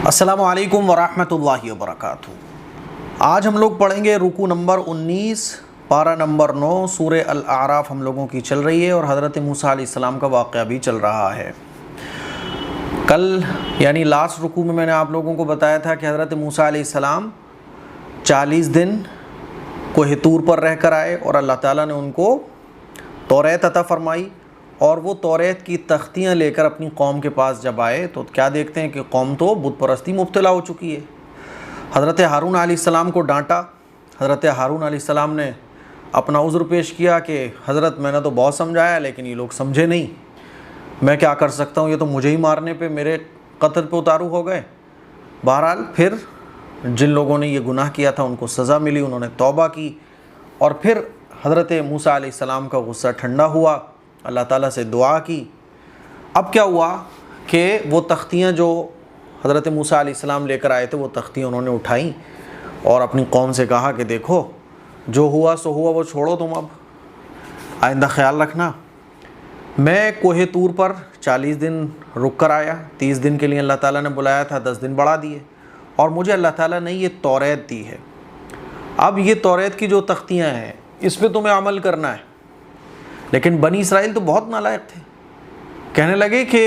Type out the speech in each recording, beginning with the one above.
السلام علیکم ورحمۃ اللہ وبرکاتہ۔ آج ہم لوگ پڑھیں گے رکوع نمبر 19 پارہ نمبر 9 سورہ الاعراف ہم لوگوں کی چل رہی ہے اور حضرت موسیٰ علیہ السلام کا واقعہ بھی چل رہا ہے۔ کل یعنی لاسٹ رکوع میں نے آپ لوگوں کو بتایا تھا کہ حضرت موسیٰ علیہ السلام 40 دن کوہ طور پر رہ کر آئے اور اللہ تعالیٰ نے ان کو توریت عطا فرمائی، اور وہ توریت کی تختیاں لے کر اپنی قوم کے پاس جب آئے تو کیا دیکھتے ہیں کہ قوم تو بت پرستی مبتلا ہو چکی ہے۔ حضرت ہارون علیہ السلام کو ڈانٹا۔ حضرت ہارون علیہ السلام نے اپنا عذر پیش کیا کہ حضرت میں نے تو بہت سمجھایا لیکن یہ لوگ سمجھے نہیں، میں کیا کر سکتا ہوں، یہ تو مجھے ہی مارنے پہ میرے قتل پہ اتارو ہو گئے۔ بہرحال پھر جن لوگوں نے یہ گناہ کیا تھا ان کو سزا ملی، انہوں نے توبہ کی، اور پھر حضرت موسیٰ علیہ السلام کا غصہ ٹھنڈا ہوا، اللہ تعالیٰ سے دعا کی۔ اب کیا ہوا کہ وہ تختیاں جو حضرت موسیٰ علیہ السلام لے کر آئے تھے وہ تختیاں انہوں نے اٹھائیں اور اپنی قوم سے کہا کہ دیکھو جو ہوا سو ہوا، وہ چھوڑو، تم اب آئندہ خیال رکھنا۔ میں کوہ طور پر 40 دن رک کر آیا، 30 دن کے لیے اللہ تعالیٰ نے بلایا تھا، 10 دن بڑھا دیے، اور مجھے اللہ تعالیٰ نے یہ توریت دی ہے۔ اب یہ توریت کی جو تختیاں ہیں اس پہ تمہیں عمل کرنا ہے۔ لیکن بنی اسرائیل تو بہت نالائق تھے، کہنے لگے کہ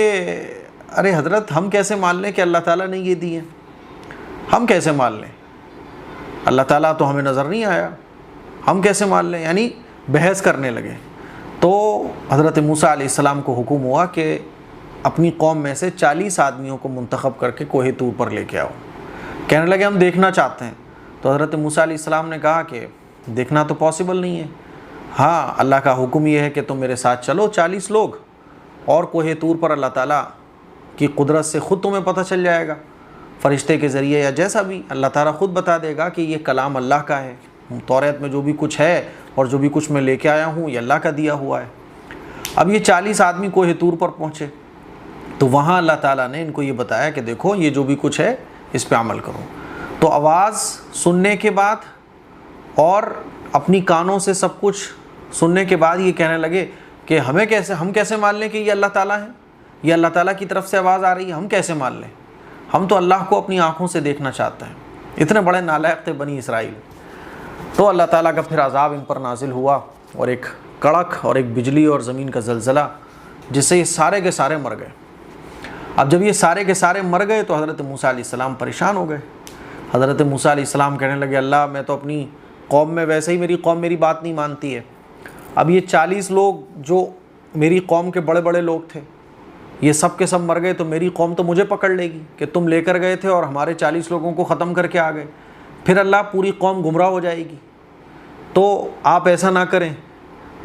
ارے حضرت ہم کیسے مان لیں کہ اللہ تعالیٰ نے یہ دی ہیں، ہم کیسے مان لیں، اللہ تعالیٰ تو ہمیں نظر نہیں آیا، ہم کیسے مان لیں، یعنی بحث کرنے لگے۔ تو حضرت موسیٰ علیہ السلام کو حکم ہوا کہ اپنی قوم میں سے 40 آدمیوں کو منتخب کر کے کوہ طور پر لے کے آؤ۔ کہنے لگے ہم دیکھنا چاہتے ہیں۔ تو حضرت موسیٰ علیہ السلام نے کہا کہ دیکھنا تو پاسبل نہیں ہے، ہاں اللہ کا حکم یہ ہے کہ تم میرے ساتھ چلو 40 لوگ، اور کوہ طور پر اللہ تعالیٰ کی قدرت سے خود تمہیں پتہ چل جائے گا، فرشتے کے ذریعے یا جیسا بھی، اللہ تعالیٰ خود بتا دے گا کہ یہ کلام اللہ کا ہے، توریت میں جو بھی کچھ ہے اور جو بھی کچھ میں لے کے آیا ہوں یہ اللہ کا دیا ہوا ہے۔ اب یہ 40 آدمی کوہ طور پر پہنچے تو وہاں اللہ تعالیٰ نے ان کو یہ بتایا کہ دیکھو یہ جو بھی کچھ ہے اس پہ عمل کرو۔ تو آواز سننے کے بعد اور اپنی کانوں سے سب کچھ سننے کے بعد یہ کہنے لگے کہ ہم کیسے مان لیں کہ یہ اللہ تعالیٰ ہے، یہ اللہ تعالیٰ کی طرف سے آواز آ رہی ہے، ہم کیسے مان لیں، ہم تو اللہ کو اپنی آنکھوں سے دیکھنا چاہتے ہیں۔ اتنے بڑے نالائق تھے بنی اسرائیل۔ تو اللہ تعالیٰ کا پھر عذاب ان پر نازل ہوا، اور ایک کڑک اور ایک بجلی اور زمین کا زلزلہ، جس سے یہ سارے کے سارے مر گئے۔ اب جب یہ سارے کے سارے مر گئے تو حضرت موسیٰ علیہ السلام پریشان ہو گئے۔ حضرت موسیٰ علیہ السلام کہنے لگے اللہ میں تو اپنی قوم میں ویسے ہی میری قوم میری بات نہیں مانتی ہے، اب یہ 40 لوگ جو میری قوم کے بڑے بڑے لوگ تھے یہ سب کے سب مر گئے تو میری قوم تو مجھے پکڑ لے گی کہ تم لے کر گئے تھے اور ہمارے 40 لوگوں کو ختم کر کے آ گئے، پھر اللہ پوری قوم گمراہ ہو جائے گی، تو آپ ایسا نہ کریں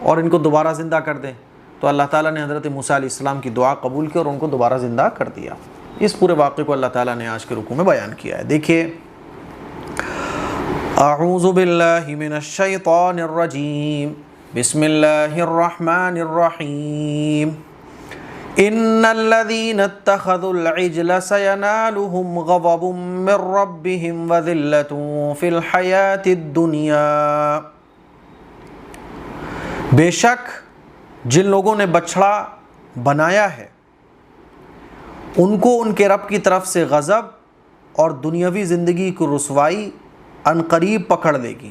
اور ان کو دوبارہ زندہ کر دیں۔ تو اللہ تعالیٰ نے حضرت موسیٰ علیہ السلام کی دعا قبول کی اور ان کو دوبارہ زندہ کر دیا۔ اس پورے واقعے کو اللہ تعالیٰ نے آج کے رکوع میں بیان کیا ہے۔ دیکھیے، اعوذ باللہ من الشیطان الرجیم، بسم اللہ الرحمن الرحیم، ان الذین اتخذوا العجل سینالهم غضب من ربهم وذلۃ فی الحیاۃ الدنیا۔ بے شک جن لوگوں نے بچڑا بنایا ہے ان کو ان کے رب کی طرف سے غضب اور دنیاوی زندگی کی رسوائی عنقریب پکڑ لے گی۔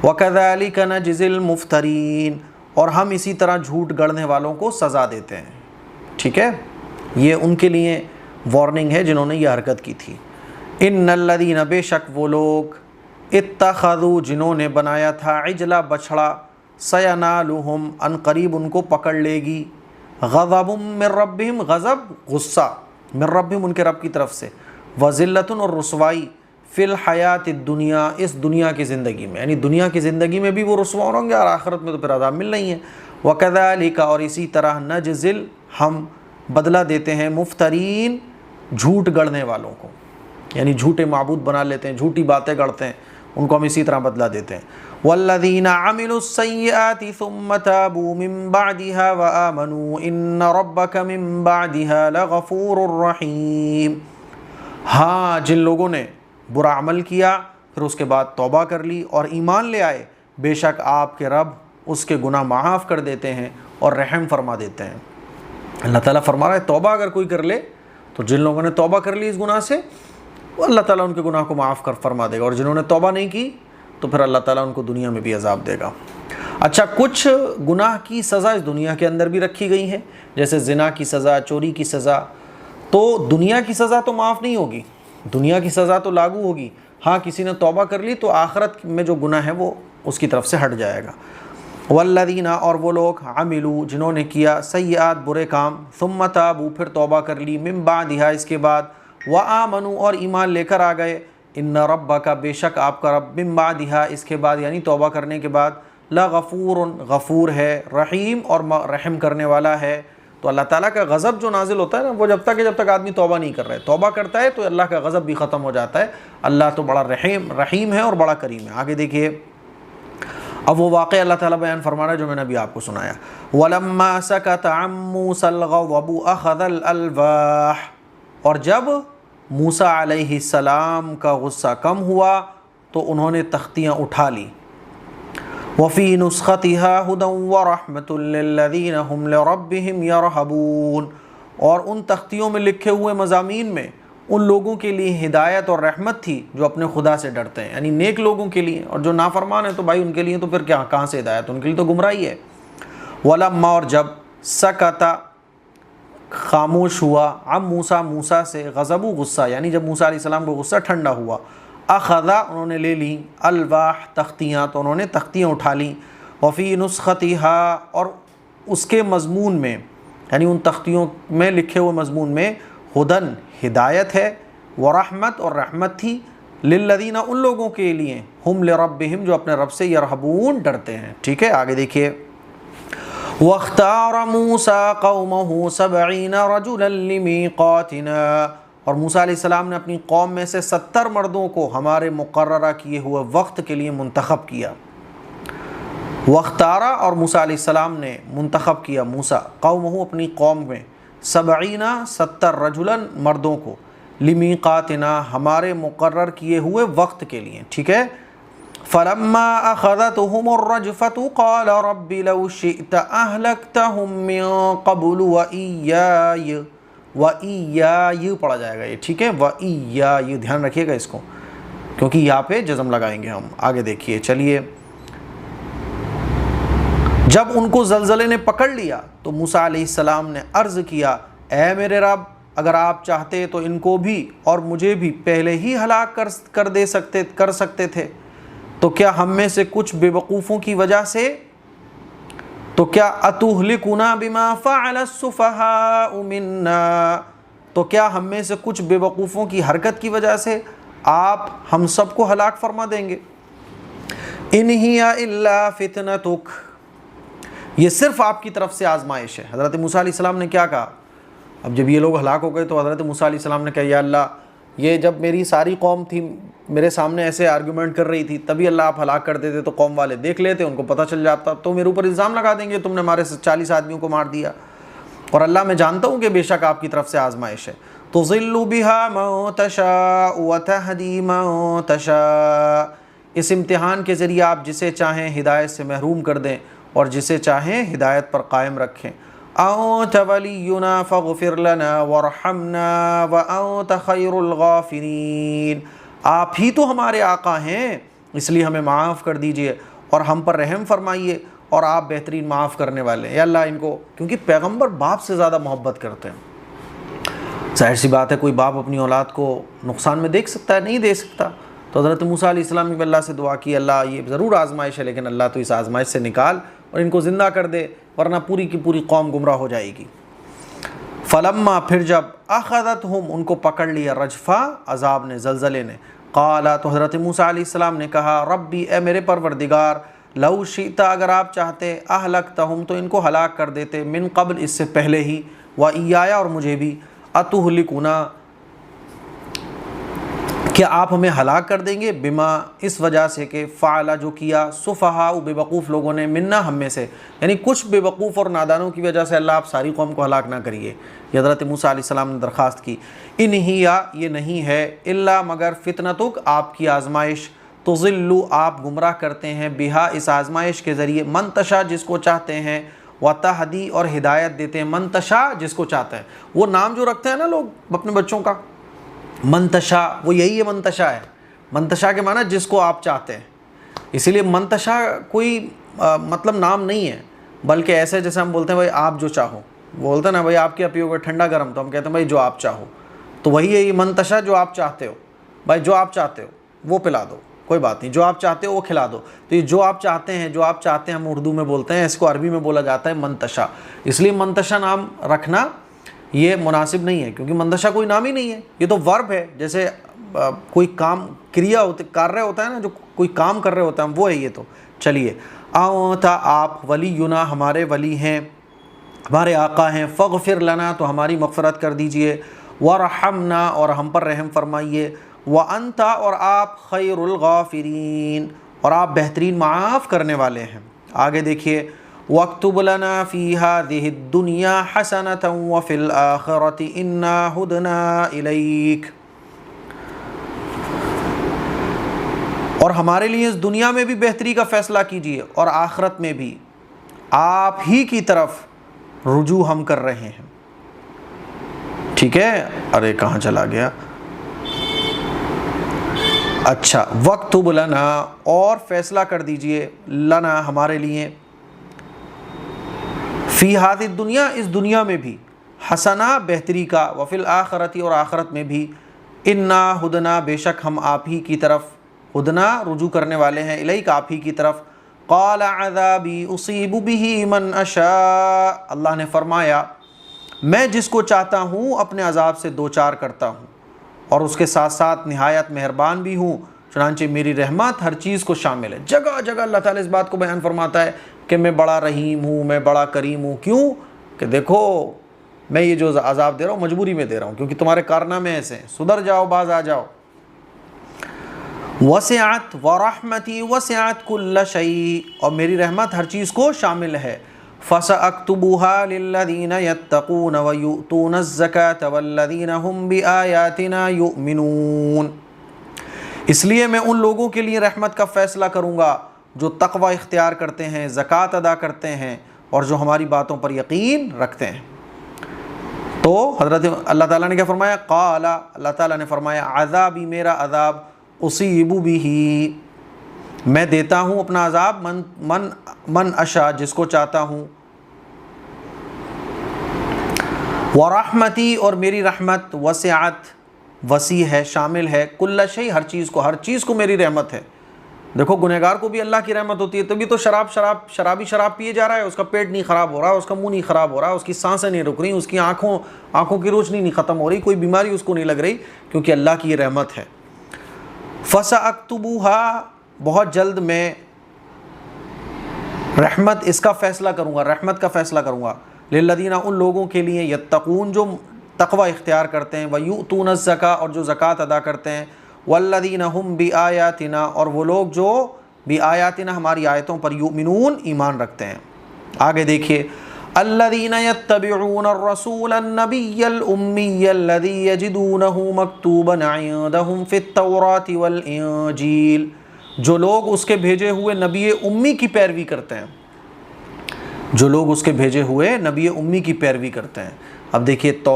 وَكَذَلِكَ نَجْزِي الْمُفْتَرِينَ، اور ہم اسی طرح جھوٹ گڑھنے والوں کو سزا دیتے ہیں۔ ٹھیک ہے، یہ ان کے لیے وارننگ ہے جنہوں نے یہ حرکت کی تھی۔ ان الذین، بے شک وہ لوگ، اتخذوا جنہوں نے بنایا تھا، عجلا بچڑا، سینالہم عنقریب ان کو پکڑ لے گی، غضب من ربہم، غضب غصہ، من ربہم ان کے رب کی طرف سے، وذلۃ اور رسوائی، فی الحیات الدنیا اس دنیا کی زندگی میں، یعنی دنیا کی زندگی میں بھی وہ رسوا ہوں گے اور آخرت میں تو پھر عذاب ملنا ہی ہے۔ وَكَذَلِكَ اور اسی طرح نجزل ہم بدلہ دیتے ہیں مفترین جھوٹ گڑھنے والوں کو، یعنی جھوٹے معبود بنا لیتے ہیں، جھوٹی باتیں گڑھتے ہیں، ان کو ہم اسی طرح بدلہ دیتے ہیں۔ وَالَّذِينَ عَمِلُوا السَّيِّئَاتِ ثُمَّ تَابُوا مِن بَعْدِهَا وَآمَنُوا إِنَّ رَبَّكَ مِن بَعْدِهَا لَغَفُورٌ رَحِيمٌ۔ ہاں جن لوگوں نے برا عمل کیا پھر اس کے بعد توبہ کر لی اور ایمان لے آئے، بے شک آپ کے رب اس کے گناہ معاف کر دیتے ہیں اور رحم فرما دیتے ہیں۔ اللہ تعالیٰ فرما رہا ہے توبہ اگر کوئی کر لے تو جن لوگوں نے توبہ کر لی اس گناہ سے وہ اللہ تعالیٰ ان کے گناہ کو معاف کر فرما دے گا، اور جنہوں نے توبہ نہیں کی تو پھر اللہ تعالیٰ ان کو دنیا میں بھی عذاب دے گا۔ اچھا، کچھ گناہ کی سزا اس دنیا کے اندر بھی رکھی گئی ہیں، جیسے زنا کی سزا، چوری کی سزا۔ تو دنیا کی سزا تو معاف نہیں ہوگی، دنیا کی سزا تو لاگو ہوگی، ہاں کسی نے توبہ کر لی تو آخرت میں جو گناہ ہے وہ اس کی طرف سے ہٹ جائے گا۔ والذین، اور وہ لوگ، عملوا، جنہوں نے کیا، سیئات، برے کام، ثم تابوا، پھر توبہ کر لی، من بعدہا، اس کے بعد، وآمنوا، اور ایمان لے کر آ گئے، ان ربک، بے شک آپ کا رب، من بعدہا، اس کے بعد یعنی توبہ کرنے کے بعد، لغفور، غفور ہے، رحیم، اور رحم کرنے والا ہے۔ تو اللہ تعالیٰ کا غضب جو نازل ہوتا ہے نا، وہ جب تک آدمی توبہ نہیں کر رہا ہے، توبہ کرتا ہے تو اللہ کا غضب بھی ختم ہو جاتا ہے۔ اللہ تو بڑا رحیم ہے اور بڑا کریم ہے۔ آگے دیکھیے، اب وہ واقعہ اللہ تعالیٰ بیان فرما رہا ہے جو میں نے ابھی آپ کو سنایا۔ وَلَمَّا سَكَتَ عَن مُوسَى الْغَضَبُ أَخَذَ الْأَلْوَاحَ، اور جب موسیٰ علیہ السلام کا غصہ کم ہوا تو انہوں نے تختیاں اٹھا لی۔ وَفِي نُسْخَتِهَا هُدًى وَرَحْمَةٌ لِّلَّذِينَ هُمْ لِرَبِّهِمْ يَرْهَبُونَ، اور ان تختیوں میں لکھے ہوئے مضامین میں ان لوگوں کے لیے ہدایت اور رحمت تھی جو اپنے خدا سے ڈرتے ہیں، یعنی نیک لوگوں کے لیے، اور جو نافرمان ہیں تو بھائی ان کے لیے تو پھر کہاں سے ہدایت، ان کے لیے تو گمراہی ہے۔ وَلَمَّا، اور جب، سَكَتَ، خاموش ہوا، عن موسیٰ، موسیٰ سے، غضب، غصہ، یعنی جب موسیٰ علیہ السلام کو غصہ ٹھنڈا ہوا، اخذا، انہوں نے لے لی، الواح، تختیاں، تو انہوں نے تختیاں اٹھا لیں، وفی نسختها، اور اس کے مضمون میں، یعنی ان تختیوں میں لکھے ہوئے مضمون میں، ہدن، ہدایت ہے، ورحمت، اور رحمت تھی، للذین، ان لوگوں کے لیے، ہم لربہم، جو اپنے رب سے، یرہبون، ڈرتے ہیں۔ ٹھیک ہے، آگے دیکھیے، وَاخْتَارَ مُوسَىٰ قَوْمَهُ 70 رَجُلًا لِمِيقَاتِنَا، اور موسیٰ علیہ السلام نے اپنی قوم میں سے 70 مردوں کو ہمارے مقررہ کیے ہوئے وقت کے لیے منتخب کیا۔ واختارا، اور موسیٰ علیہ السلام نے منتخب کیا، موسیٰ، قومہ، اپنی قوم میں، 70 رجلاً، مردوں کو، لمیقاتنا، ہمارے مقرر کیے ہوئے وقت کے لیے۔ ٹھیک ہے، فلما اخذتهم الرجفة قال رب لو شئت اهلكتهم من قبل وإياي پڑھا جائے گا یہ، ٹھیک ہے، وإياي، دھیان رکھیے گا اس کو، کیونکہ یہاں پہ جزم لگائیں گے ہم۔ آگے دیکھیے، چلیے، جب ان کو زلزلے نے پکڑ لیا تو موسیٰ علیہ السلام نے عرض کیا، اے میرے رب، اگر آپ چاہتے تو ان کو بھی اور مجھے بھی پہلے ہی ہلاک کر سکتے تھے، تو کیا ہم میں سے کچھ بے وقوفوں کی وجہ سے، تو کیا اتہلکنا بما فعل السفہاء منا، تو کیا ہم میں سے کچھ بے وقوفوں کی حرکت کی وجہ سے آپ ہم سب کو ہلاک فرما دیں گے؟ ان ہی الا فتنتک، یہ صرف آپ کی طرف سے آزمائش ہے۔ حضرت موسیٰ علیہ السلام نے کیا کہا؟ اب جب یہ لوگ ہلاک ہو گئے تو حضرت موسیٰ علیہ السلام نے کہا، یا اللہ، یہ جب میری ساری قوم تھی میرے سامنے ایسے آرگومنٹ کر رہی تھی، تبھی اللہ آپ ہلاک کر دیتے تو قوم والے دیکھ لیتے، ان کو پتہ چل جاتا تو میرے اوپر الزام لگا دیں گے، تم نے ہمارے 40 آدمیوں کو مار دیا۔ اور اللہ، میں جانتا ہوں کہ بے شک آپ کی طرف سے آزمائش ہے۔ تضل بها من تشاء وتهدی من تشاء، اس امتحان کے ذریعے آپ جسے چاہیں ہدایت سے محروم کر دیں اور جسے چاہیں ہدایت پر قائم رکھیں۔ انت ولینا فاغفر لنا وارحمنا وانت خیر الغافرین، آپ ہی تو ہمارے آقا ہیں، اس لیے ہمیں معاف کر دیجئے اور ہم پر رحم فرمائیے، اور آپ بہترین معاف کرنے والے ہیں۔ یا اللہ، ان کو، کیونکہ پیغمبر باپ سے زیادہ محبت کرتے ہیں، ظاہر سی بات ہے کوئی باپ اپنی اولاد کو نقصان میں دیکھ سکتا ہے؟ نہیں دے سکتا۔ تو حضرت موسیٰ علیہ السلام نے اللہ سے دعا کی، اللہ یہ ضرور آزمائش ہے، لیکن اللہ تو اس آزمائش سے نکال اور ان کو زندہ کر دے، ورنہ پوری کی پوری قوم گمراہ ہو جائے گی۔ فلما، پھر جب، اخذتہم، ان کو پکڑ لیا، رجفہ، عذاب نے، زلزلے نے، قال، تو حضرت موسیٰ علیہ السلام نے کہا، ربی، اے میرے پروردگار، لو شئت، اگر آپ چاہتے، اہلکتہم، تو ان کو ہلاک کر دیتے، من قبل، اس سے پہلے ہی، وإیایا، اور مجھے بھی، اتہلکنا، کیا آپ ہمیں ہلاک کر دیں گے، بما، اس وجہ سے کہ فعلا، جو کیا، سفہاء، بے وقوف لوگوں نے، منا، ہم میں سے، یعنی کچھ بے وقوف اور نادانوں کی وجہ سے اللہ آپ ساری قوم کو ہلاک نہ کریے۔ یہ حضرت موسیٰ علیہ السلام نے درخواست کی۔ ان ہی، یہ نہیں ہے، الا، مگر، فتنتک، آپ کی آزمائش، تضل، آپ گمراہ کرتے ہیں، بہا، اس آزمائش کے ذریعے، من تشاء، جس کو چاہتے ہیں، وتہدی اور ہدایت دیتے ہیں من تشاء جس کو چاہتا ہے. وہ نام جو رکھتے ہیں نا لوگ اپنے بچوں کا من تشاء وہ یہی ہے من تشاء ہے. من تشاء کے معنی جس کو آپ چاہتے ہیں. اسی لیے من تشاء کوئی مطلب نام نہیں ہے بلکہ ایسے جیسے ہم بولتے ہیں بھائی آپ جو چاہو. بولتے ہیں نا بھائی آپ کیا پیو گے ٹھنڈا گرم تو ہم کہتے ہیں بھائی جو آپ چاہو. تو وہی ہے یہ من تشاء جو آپ چاہتے ہو. بھائی جو آپ چاہتے ہو وہ پلا دو کوئی بات نہیں جو آپ چاہتے ہو وہ کھلا دو. تو یہ جو آپ چاہتے ہیں جو آپ چاہتے ہیں ہم اردو میں بولتے ہیں اس کو عربی میں بولا جاتا ہے من تشاء. اس لیے من تشاء نام رکھنا یہ مناسب نہیں ہے کیونکہ من تشاء کوئی نام ہی نہیں ہے. یہ تو ورب ہے جیسے کوئی کام کریا ہوتے کر رہے ہوتا ہے نا جو کوئی کام کر رہے ہوتا ہے وہ ہے یہ. تو چلیے تھا آپ ولینا ہمارے ولی ہیں ہمارے آقا ہیں. فغفر لنا تو ہماری مغفرت کر دیجئے. ورحمنا اور ہم پر رحم فرمائیے. وانت اور آپ خیر الغافرین اور آپ بہترین معاف کرنے والے ہیں. آگے دیکھیے واکتب لنا فی ہذہ الدنیا حسنۃ وفی الآخرۃ انا ہدنا الیک. اور ہمارے لیے اس دنیا میں بھی بہتری کا فیصلہ کیجیے اور آخرت میں بھی آپ ہی کی طرف رجوع ہم کر رہے ہیں. ٹھیک ہے. ارے کہاں چلا گیا. اچھا واکتب لنا اور فیصلہ کر دیجئے لنا ہمارے لیے فی ہذہ الدنیا اس دنیا میں بھی حسنہ بہتری کا وفی الآخرۃ اور آخرت میں بھی انا ہدنا بے شک ہم آپ ہی کی طرف ہدنا رجوع کرنے والے ہیں الیک آپ ہی کی طرف. قال عذابی اصیب بہ من اشاء اللہ نے فرمایا میں جس کو چاہتا ہوں اپنے عذاب سے دوچار کرتا ہوں اور اس کے ساتھ ساتھ نہایت مہربان بھی ہوں. چنانچہ میری رحمت ہر چیز کو شامل ہے. جگہ جگہ اللہ تعالیٰ اس بات کو بیان فرماتا ہے کہ میں بڑا رحیم ہوں میں بڑا کریم ہوں. کیوں کہ دیکھو میں یہ جو عذاب دے رہا ہوں مجبوری میں دے رہا ہوں کیونکہ تمہارے کارنامے ایسے ہیں. سدھر جاؤ باز آ جاؤ. وسعت ورحمتی وسعت کل شیء اور میری رحمت ہر چیز کو شامل ہے. فَسَأَكْتُبُهَا لِلَّذِينَ يَتَّقُونَ وَيُؤْتُونَ الزَّكَاةَ وَالَّذِينَ هُمْ بِآيَاتِنَا يُؤْمِنُونَ. اس لیے میں ان لوگوں کے لیے رحمت کا فیصلہ کروں گا جو تقوی اختیار کرتے ہیں زکوٰۃ ادا کرتے ہیں اور جو ہماری باتوں پر یقین رکھتے ہیں. تو حضرت اللہ تعالیٰ نے کیا فرمایا قال اللہ تعالیٰ نے فرمایا عذابی میرا عذاب اصیب بہ میں دیتا ہوں اپنا عذاب من اشاء جس کو چاہتا ہوں. ورحمتی اور میری رحمت وسعت وسیع ہے شامل ہے کل شیء ہر چیز کو میری رحمت ہے. دیکھو گنہگار کو بھی اللہ کی رحمت ہوتی ہے تبھی تو شرابی شراب پیے جا رہا ہے اس کا پیٹ نہیں خراب ہو رہا اس کا منہ نہیں خراب ہو رہا اس کی سانسیں نہیں رک رہی اس کی آنکھوں کی روشنی نہیں ختم ہو رہی کوئی بیماری اس کو نہیں لگ رہی کیونکہ اللہ کی یہ رحمت ہے. فَسَأَكْتُبُهَا بہت جلد میں رحمت اس کا فیصلہ کروں گا رحمت کا فیصلہ کروں گا للذین ان لوگوں کے لیے یتقون جو تقوی اختیار کرتے ہیں ویؤتون الزکاۃ اور جو زکوٰۃ ادا کرتے ہیں والذین هم بآیاتنا اور وہ لوگ جو بآیاتنا ہماری آیتوں پر یؤمنون ایمان رکھتے ہیں. آگے دیکھیے الذین یتبعون الرسول النبی الامی الذی یجدونہ مکتوبا عندہم فی التوراۃ والانجیل جو لوگ اس کے بھیجے ہوئے نبی امی کی پیروی کرتے ہیں جو لوگ اس کے بھیجے ہوئے نبی امی کی پیروی کرتے ہیں. اب دیکھیے تو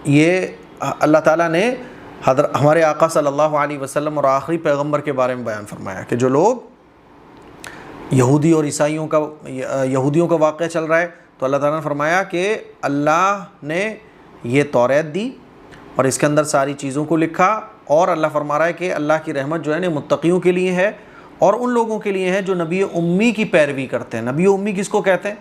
یہ اللہ تعالیٰ نے ہمارے آقا صلی اللہ علیہ وسلم اور آخری پیغمبر کے بارے میں بیان فرمایا کہ جو لوگ یہودی اور عیسائیوں کا یہودیوں کا واقعہ چل رہا ہے تو اللہ تعالیٰ نے فرمایا کہ اللہ نے یہ توریت دی اور اس کے اندر ساری چیزوں کو لکھا اور اللہ فرما رہا ہے کہ اللہ کی رحمت جو ہے نا متقیوں کے لیے ہے اور ان لوگوں کے لیے ہے جو نبی امی کی پیروی کرتے ہیں. نبی امی کس کو کہتے ہیں؟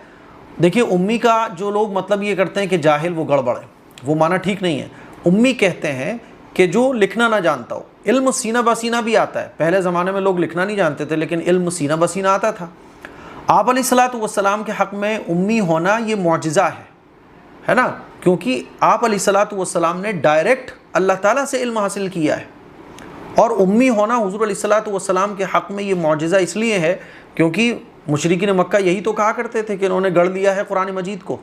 دیکھیے امی کا جو لوگ مطلب یہ کرتے ہیں کہ جاہل وہ گڑبڑ ہے وہ معنی ٹھیک نہیں ہے. امی کہتے ہیں کہ جو لکھنا نہ جانتا ہو. علم سینہ بسینہ بھی آتا ہے. پہلے زمانے میں لوگ لکھنا نہیں جانتے تھے لیکن علم سینہ بسینہ آتا تھا. آپ علیہ الصلاۃ والسلام کے حق میں امی ہونا یہ معجزہ ہے نا کیونکہ آپ علیہ الصلاۃ والسلام نے ڈائریکٹ اللہ تعالیٰ سے علم حاصل کیا ہے اور امی ہونا حضور علیہ الصلاۃ والسلام کے حق میں یہ معجزہ اس لیے ہے کیونکہ مشرکین مکہ یہی تو کہا کرتے تھے کہ انہوں نے گڑھ لیا ہے قرآن مجید کو.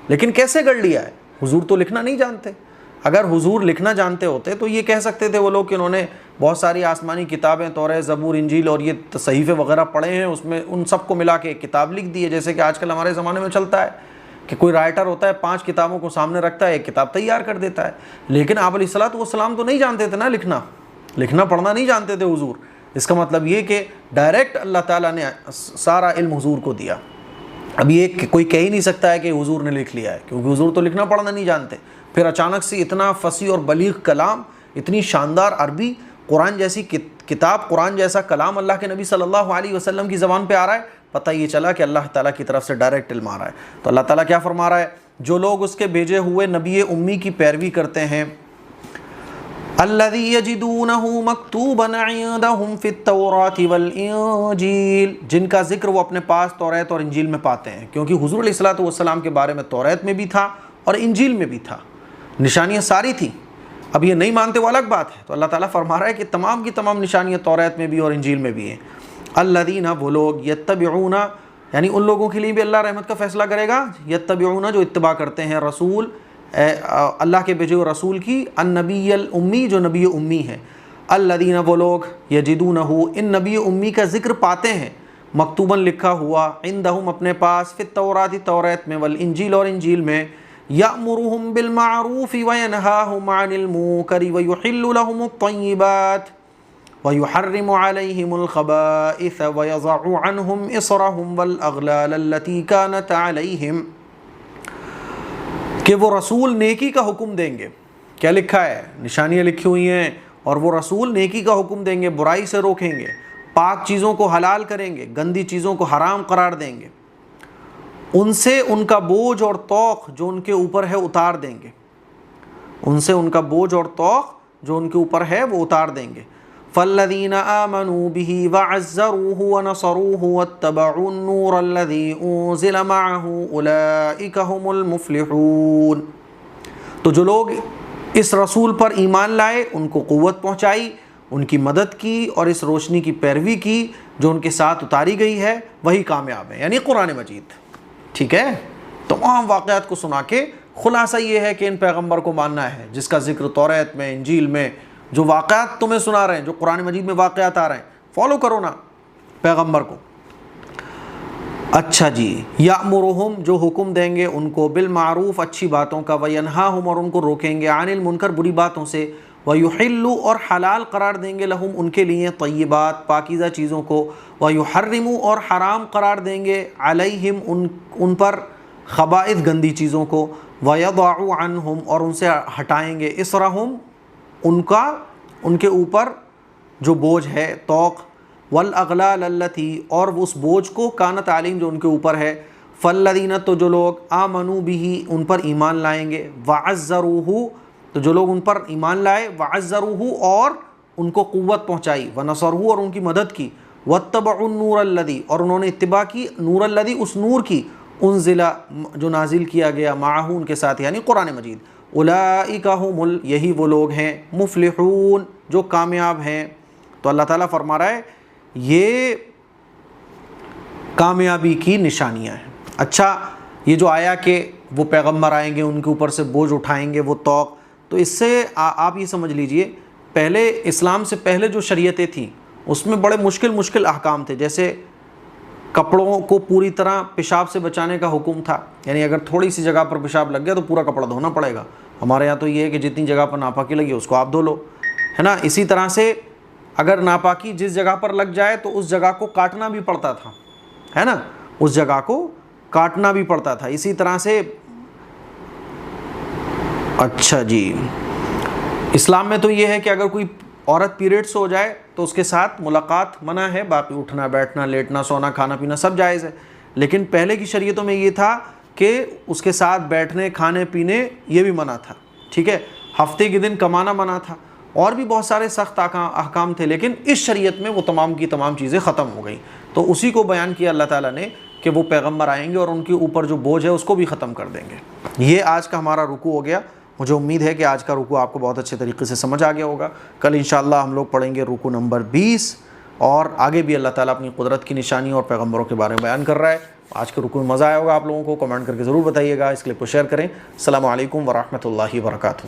لیکن کیسے گڑھ لیا ہے؟ حضور تو لکھنا نہیں جانتے اگر حضور لکھنا جانتے ہوتے تو یہ کہہ سکتے تھے وہ لوگ کہ انہوں نے بہت ساری آسمانی کتابیں توریت، زبور، انجیل اور یہ صحیفے وغیرہ پڑھے ہیں، اس میں ان سب کو ملا کے ایک کتاب لکھ دی ہے، جیسے کہ آج کل ہمارے زمانے میں چلتا ہے کہ کوئی رائٹر ہوتا ہے 5 کتابوں کو سامنے رکھتا ہے، ایک کتاب تیار کر دیتا ہے۔ لیکن آپ علیہ الصلوۃ والسلام تو نہیں جانتے تھے نا لکھنا پڑھنا نہیں جانتے تھے حضور۔ اس کا مطلب یہ کہ ڈائریکٹ اللہ تعالیٰ نے سارا علم حضور کو دیا۔ اب یہ کوئی کہہ ہی نہیں سکتا ہے کہ حضور نے لکھ لیا ہے، کیونکہ حضور تو لکھنا پڑھنا نہیں جانتے۔ پھر اچانک سے اتنا فصیح اور بلیغ کلام، اتنی شاندار عربی، قرآن جیسی کتاب، قرآن جیسا کلام اللہ کے نبی صلی اللہ علیہ وسلم کی زبان پہ آ رہا ہے، پتہ یہ چلا کہ اللہ تعالیٰ کی طرف سے ڈائریکٹ علم آ رہا ہے۔ تو اللہ تعالیٰ کیا فرما رہا ہے؟ جو لوگ اس کے بھیجے ہوئے نبی امی کی پیروی کرتے ہیں، الذی یجدونہ مکتوبا عندہم فی التوراۃ والانجیل، جن کا ذکر وہ اپنے پاس توریت اور انجیل میں پاتے ہیں، کیونکہ حضور علیہ الصلوۃ والسلام کے بارے میں توریت میں بھی تھا اور انجیل میں بھی تھا، نشانیاں ساری تھیں۔ اب یہ نہیں مانتے وہ الگ بات ہے، تو اللہ تعالیٰ فرما رہا ہے کہ تمام کی تمام نشانیاں توریت میں بھی اور انجیل میں بھی ہیں۔ الذین، وہ لوگ، یتبعون، یعنی ان لوگوں کے لیے بھی اللہ رحمت کا فیصلہ کرے گا، یتبعون، جو اتباع کرتے ہیں، رسول، اللہ کے بھیجے ہوئے رسول کی، النبی الامی، جو نبی امی ہے، الذین، وہ لوگ، یجدونہ، ان نبی امی کا ذکر پاتے ہیں، مکتوباً لکھا ہوا، عندہم، اپنے پاس، فی التوراۃ، توریت میں، والانجیل، اور انجیل میں، یأمرہم بالمعروف وینہاہم عن المنکر ویحل لہم الطیبات ویحرم علیہم الخبائث ویضع عنہم اصرہم والاغلال التي كانت علیہم، کہ وہ رسول نیکی کا حکم دیں گے۔ کیا لکھا ہے؟ نشانیاں لکھی ہوئی ہیں، اور وہ رسول نیکی کا حکم دیں گے، برائی سے روکیں گے، پاک چیزوں کو حلال کریں گے، گندی چیزوں کو حرام قرار دیں گے، ان سے ان کا بوجھ اور طوق جو ان کے اوپر ہے اتار دیں گے، ان سے ان کا بوجھ اور طوق جو ان کے اوپر ہے وہ اتار دیں گے۔ فالذین آمنوا بہ وعزروہ ونصروہ واتبعوا النور الذی انزل معہ اولئک ھم المفلحون، تو جو لوگ اس رسول پر ایمان لائے، ان کو قوت پہنچائی، ان کی مدد کی اور اس روشنی کی پیروی کی جو ان کے ساتھ اتاری گئی ہے، وہی کامیاب ہیں، یعنی قرآن مجید۔ ٹھیک ہے، تمام واقعات کو سنا کے خلاصہ یہ ہے کہ ان پیغمبر کو ماننا ہے جس کا ذکر توریت میں، انجیل میں، جو واقعات تمہیں سنا رہے ہیں، جو قرآن مجید میں واقعات آ رہے ہیں، فالو کرو نا پیغمبر کو۔ اچھا جی، یأمرہم، جو حکم دیں گے ان کو، بالمعروف، اچھی باتوں کا، وینہاہم، اور ان کو روکیں گے، عن المنکر، بری باتوں سے، ویحل، اور حلال قرار دیں گے، لہم، ان کے لیے، طیبات، پاکیزہ چیزوں کو، ویحرم، اور حرام قرار دیں گے، علیہم، ان پر، خبائث، گندی چیزوں کو، ویضع عنہم، اور ان سے ہٹائیں گے، اسرہم، ان کے اوپر جو بوجھ ہے، طوق، والاغلال التی، اور اس بوجھ کو، کانت علیہم، جو ان کے اوپر ہے، فالذین، تو جو لوگ، آمنوا بہ، ان پر ایمان لائیں گے، وعزروہ، تو جو لوگ ان پر ایمان لائے، وعزروہ، اور ان کو قوت پہنچائی، ونصروہ، اور ان کی مدد کی، واتبعوا النور الذی، اور انہوں نے اتباع کی، نور الذی، اس نور کی، انزل، جو نازل کیا گیا، معہ، ان کے ساتھ، یعنی قرآن مجید، اولئک ھم، یہی وہ لوگ ہیں، مفلحون، جو کامیاب ہیں۔ تو اللہ تعالیٰ فرما رہا ہے یہ کامیابی کی نشانیاں ہیں۔ اچھا، یہ جو آیا کہ وہ پیغمبر آئیں گے، ان کے اوپر سے بوجھ اٹھائیں گے، وہ طوق، تو اس سے آپ یہ سمجھ لیجئے، پہلے اسلام سے پہلے جو شریعتیں تھیں اس میں بڑے مشکل احکام تھے، جیسے کپڑوں کو پوری طرح پیشاب سے بچانے کا حکم تھا، یعنی اگر تھوڑی سی جگہ پر پیشاب لگ گیا تو پورا کپڑا دھونا پڑے گا۔ ہمارے یہاں تو یہ ہے کہ جتنی جگہ پر ناپاکی لگی اس کو آپ دھو لو، ہے نا۔ اسی طرح سے اگر ناپاکی جس جگہ پر لگ جائے تو اس جگہ کو کاٹنا بھی پڑتا تھا، ہے نا، اس جگہ کو کاٹنا بھی پڑتا تھا۔ اسی طرح سے اچھا جی، اسلام میں تو یہ ہے کہ اگر کوئی عورت پیریڈس ہو جائے تو اس کے ساتھ ملاقات منع ہے، باقی اٹھنا بیٹھنا، لیٹنا سونا، کھانا پینا سب جائز ہے۔ لیکن پہلے کی شریعتوں میں یہ تھا کہ اس کے ساتھ بیٹھنے، کھانے پینے یہ بھی منع تھا، ٹھیک ہے، ہفتے کے دن کمانا منع تھا، اور بھی بہت سارے سخت احکام تھے، لیکن اس شریعت میں وہ تمام کی تمام چیزیں ختم ہو گئیں۔ تو اسی کو بیان کیا اللہ تعالیٰ نے کہ وہ پیغمبر آئیں گے اور ان کے اوپر جو بوجھ ہے اس کو بھی ختم کر دیں گے۔ یہ آج کا ہمارا رکوع ہو گیا۔ مجھے امید ہے کہ آج کا رکوع آپ کو بہت اچھے طریقے سے سمجھ آ گیا ہوگا۔ کل انشاءاللہ ہم لوگ پڑھیں گے رکوع نمبر 20، اور آگے بھی اللہ تعالیٰ اپنی قدرت کی نشانی اور پیغمبروں کے بارے میں بیان کر رہا ہے۔ آج کے رکوع میں مزہ آیا ہوگا آپ لوگوں کو، کمنٹ کر کے ضرور بتائیے گا، اس کلپ کو شیئر کریں۔ السلام علیکم ورحمۃ اللہ وبرکاتہ۔